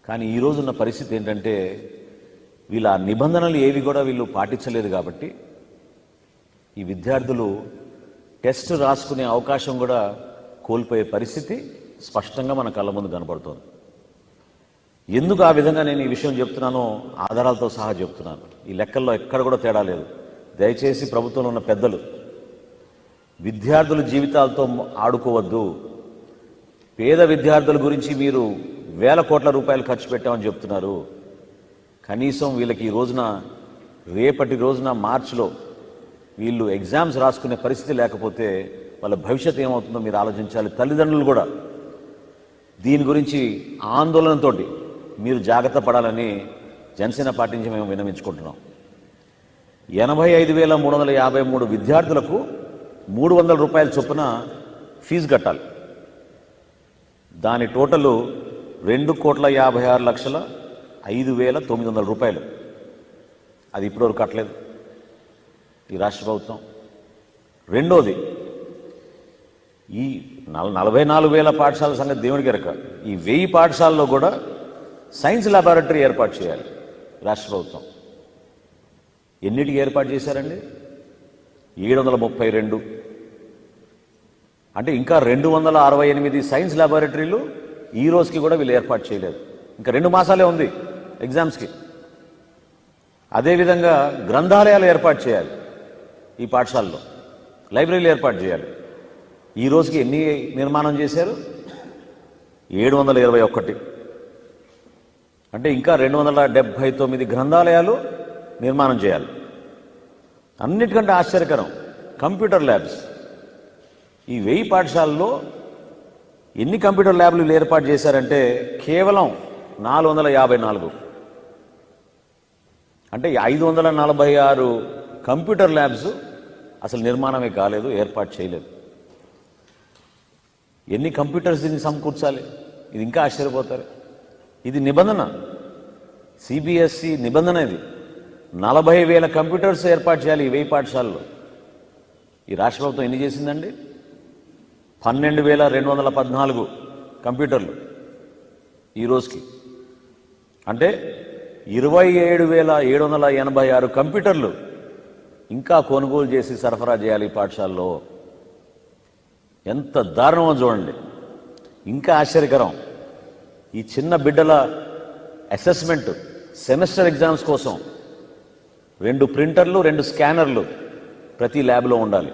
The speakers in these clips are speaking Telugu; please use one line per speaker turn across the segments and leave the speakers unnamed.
కానీ ఈ రోజున్న పరిస్థితి ఏంటంటే వీళ్ళ నిబంధనలు ఏవి కూడా వీళ్ళు పాటించలేదు కాబట్టి ఈ విద్యార్థులు టెస్ట్ రాసుకునే అవకాశం కూడా కోల్పోయే పరిస్థితి స్పష్టంగా మన కళ్ళ ముందు కనబడుతోంది. ఎందుకు ఆ విధంగా నేను ఈ విషయం చెప్తున్నానో ఆధారాలతో సహా చెప్తున్నాను. ఈ లెక్కల్లో ఎక్కడ కూడా తేడా లేదు. దయచేసి ప్రభుత్వంలో ఉన్న పెద్దలు విద్యార్థుల జీవితాలతో ఆడుకోవద్దు. పేద విద్యార్థుల గురించి మీరు వేల కోట్ల రూపాయలు ఖర్చు పెట్టామని చెప్తున్నారు. కనీసం వీళ్ళకి ఈ రోజున రేపటి రోజున మార్చిలో వీళ్ళు ఎగ్జామ్స్ రాసుకునే పరిస్థితి లేకపోతే వాళ్ళ భవిష్యత్తు ఏమవుతుందో మీరు ఆలోచించాలి. తల్లిదండ్రులు కూడా దీని గురించి ఆందోళనతో మీరు జాగ్రత్త పడాలని జనసేన పార్టీ నుంచి మేము విన్నవించుకుంటున్నాం. 85,353 విద్యార్థులకు 300 రూపాయల చొప్పున ఫీజు కట్టాలి. దాని టోటలు 2,56,05,900 రూపాయలు. అది ఇప్పటివరకు కట్టలేదు ఈ రాష్ట్ర ప్రభుత్వం. రెండోది, ఈ 44,000 పాఠశాల సంగతి దేవుడికి ఎరక. ఈ 1000 పాఠశాలలో కూడా సైన్స్ ల్యాబొరేటరీ ఏర్పాటు చేయాలి రాష్ట్ర ప్రభుత్వం. ఎన్నిటికి ఏర్పాటు చేశారండి? 732. అంటే ఇంకా 268 సైన్స్ ల్యాబొరేటరీలు ఈ రోజుకి కూడా వీళ్ళు ఏర్పాటు చేయలేదు. ఇంకా 2 మాసాలే ఉంది ఎగ్జామ్స్కి. అదేవిధంగా గ్రంథాలయాలు ఏర్పాటు చేయాలి ఈ పాఠశాలలో, లైబ్రరీలు ఏర్పాటు చేయాలి. ఈ రోజుకి ఎన్ని నిర్మాణం చేశారు? 721. అంటే ఇంకా 279 గ్రంథాలయాలు నిర్మాణం చేయాలి. అన్నిటికంటే ఆశ్చర్యకరం కంప్యూటర్ ల్యాబ్స్. ఈ 1000 పాఠశాలలో ఎన్ని కంప్యూటర్ ల్యాబ్లు ఏర్పాటు చేశారంటే కేవలం 454. అంటే 546 కంప్యూటర్ ల్యాబ్స్ అసలు నిర్మాణమే కాలేదు, ఏర్పాటు చేయలేదు. ఎన్ని కంప్యూటర్స్ దీన్ని సమకూర్చాలి? ఇది ఇంకా ఆశ్చర్యపోతారు. ఇది నిబంధన, సిబిఎస్ఈ నిబంధన. ఇది 40,000 కంప్యూటర్స్ ఏర్పాటు చేయాలి ఈ 1000 పాఠశాలలో. ఈ రాష్ట్ర ప్రభుత్వం ఎన్ని చేసిందండి? 12,214 కంప్యూటర్లు ఈ రోజుకి. అంటే 27,786 కంప్యూటర్లు ఇంకా కొనుగోలు చేసి సరఫరా చేయాలి ఈ పాఠశాలలో. ఎంత దారుణమో చూడండి. ఇంకా ఆశ్చర్యకరం, ఈ చిన్న బిడ్డల అసెస్మెంట్ సెమిస్టర్ ఎగ్జామ్స్ కోసం 2 ప్రింటర్లు 2 స్కానర్లు ప్రతి ల్యాబ్లో ఉండాలి.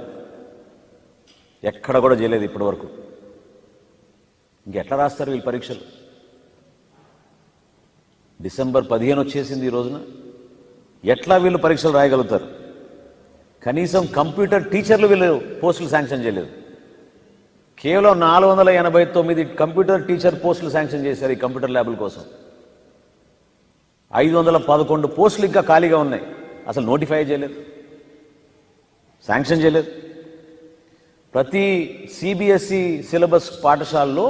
ఎక్కడ కూడా చేయలేదు ఇప్పటి వరకు. ఇంకెట్లా రాస్తారు వీళ్ళు పరీక్షలు? డిసెంబర్ 15 వచ్చేసింది ఈ రోజున. ఎట్లా వీళ్ళు పరీక్షలు రాయగలుగుతారు? కనీసం కంప్యూటర్ టీచర్లు వీళ్ళు పోస్టులు శాంక్షన్ చేయలేదు. కేవలం 489 కంప్యూటర్ టీచర్ పోస్టులు శాంక్షన్ చేశారు ఈ కంప్యూటర్ ల్యాబుల కోసం. 511 పోస్టులు ఇంకా ఖాళీగా ఉన్నాయి, అసలు నోటిఫై చేయలేదు, శాంక్షన్ చేయలేదు. ప్రతి సిబిఎస్ఈ సిలబస్ పాఠశాలలో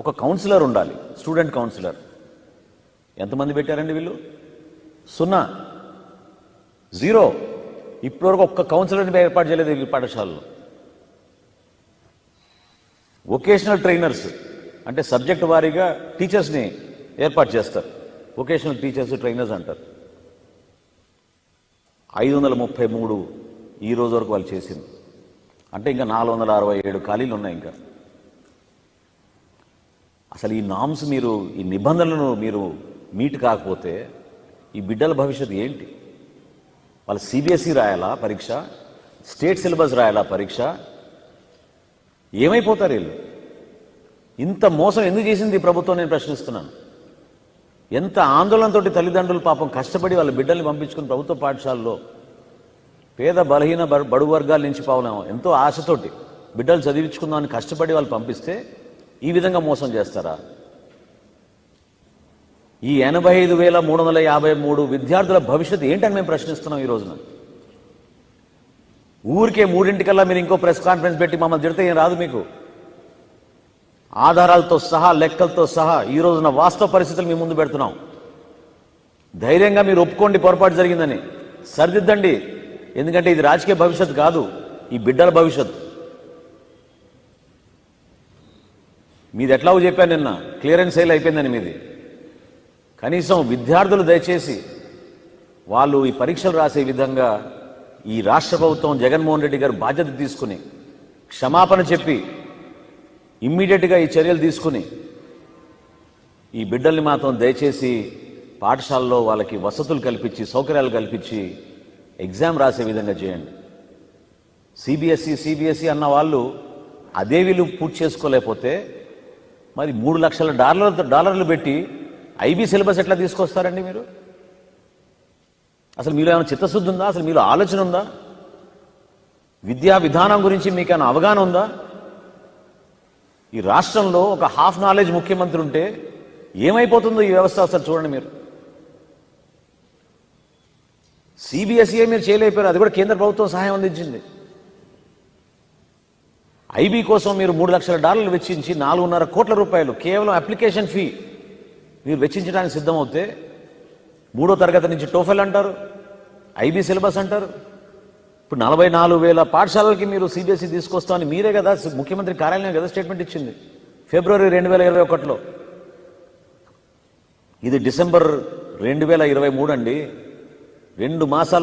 ఒక కౌన్సిలర్ ఉండాలి, స్టూడెంట్ కౌన్సిలర్. ఎంతమంది పెట్టారండి వీళ్ళు? 0. ఇప్పటివరకు ఒక్క కౌన్సిలర్ని ఏర్పాటు చేయలేదు ఈ పాఠశాలలో. వొకేషనల్ ట్రైనర్స్ అంటే సబ్జెక్ట్ వారీగా టీచర్స్ని ఏర్పాటు చేస్తారు. వొకేషనల్ టీచర్స్ ట్రైనర్స్ అంటారు. 533 ఈ రోజు వరకు వాళ్ళు చేసింది. అంటే ఇంకా 467 ఖాళీలు ఉన్నాయి. ఇంకా అసలు ఈ నామ్స్ మీరు, ఈ నిబంధనలను మీరు మీట్ కాకపోతే ఈ బిడ్డల భవిష్యత్తు ఏంటి? వాళ్ళు సిబిఎస్ఈ రాయాలా పరీక్ష? స్టేట్ సిలబస్ రాయాలా పరీక్ష? ఏమైపోతారు వీళ్ళు? ఇంత మోసం ఎందుకు చేసింది ఈ ప్రభుత్వం నేను ప్రశ్నిస్తున్నాను. ఎంత ఆందోళనతో తల్లిదండ్రులు పాపం కష్టపడి వాళ్ళ బిడ్డల్ని పంపించుకుని ప్రభుత్వ పాఠశాలలో పేద బలహీన బడుగు వర్గాల నుంచి పావులేమో ఎంతో ఆశతోటి బిడ్డలు చదివించుకుందామని కష్టపడి వాళ్ళు పంపిస్తే ఈ విధంగా మోసం చేస్తారా? ఈ 85,353 విద్యార్థుల భవిష్యత్తు ఏంటని మేము ప్రశ్నిస్తున్నాం ఈ రోజున. ఊరికే 3:00 మీరు ఇంకో ప్రెస్ కాన్ఫరెన్స్ పెట్టి మమ్మల్ని తిడితే ఏం రాదు మీకు. ఆధారాలతో సహా, లెక్కలతో సహా ఈ రోజున వాస్తవ పరిస్థితులు మీ ముందు పెడుతున్నాం. ధైర్యంగా మీరు ఒప్పుకోండి పొరపాటు జరిగిందని, సరిదిద్దండి. ఎందుకంటే ఇది రాజకీయ భవిష్యత్తు కాదు, ఈ బిడ్డల భవిష్యత్తు. మీది ఎట్లాగో చెప్పాను నిన్న, క్లియరెన్స్ సేల్ అయిపోయిందని మీది. కనీసం విద్యార్థులు దయచేసి వాళ్ళు ఈ పరీక్షలు రాసే విధంగా ఈ రాష్ట్ర ప్రభుత్వం జగన్మోహన్ రెడ్డి గారు బాధ్యత తీసుకుని క్షమాపణ చెప్పి ఇమ్మీడియట్గా ఈ చర్యలు తీసుకుని ఈ బిడ్డల్ని మాత్రం దయచేసి పాఠశాలలో వాళ్ళకి వసతులు కల్పించి సౌకర్యాలు కల్పించి ఎగ్జామ్ రాసే విధంగా చేయండి. సిబిఎస్ఈ అన్న వాళ్ళు అదే వీళ్ళు పూర్తి చేసుకోలేకపోతే మరి $3 లక్షల పెట్టి ఐబీ సిలబస్ ఎట్లా తీసుకొస్తారండి మీరు? అసలు మీలో ఏమైనా చిత్తశుద్ధి ఉందా? అసలు మీలో ఆలోచన ఉందా? విద్యా విధానం గురించి మీకేమైనా అవగాహన ఉందా? ఈ రాష్ట్రంలో ఒక హాఫ్ నాలెడ్జ్ ముఖ్యమంత్రి ఉంటే ఏమైపోతుందో ఈ వ్యవస్థ అసలు చూడండి మీరు. సిబిఎస్ఈ మీరు చేయలేకపోయారు, అది కూడా కేంద్ర ప్రభుత్వం సహాయం అందించింది. ఐబీ కోసం మీరు $3 లక్షల వెచ్చించి ₹4.5 కోట్ల కేవలం అప్లికేషన్ ఫీ మీరు వెచ్చించడానికి సిద్ధమవుతే 3వ తరగతి నుంచి టోఫెల్ అంటారు, ఐబీ సిలబస్ అంటారు. ఇప్పుడు 44,000 పాఠశాలలకి మీరు సిబిఎస్ఈ తీసుకొస్తామని మీరే కదా, ముఖ్యమంత్రి కార్యాలయం కదా స్టేట్మెంట్ ఇచ్చింది ఫిబ్రవరి 2021లో. ఇది డిసెంబర్ 2023 అండి. 2 మాసాల్లో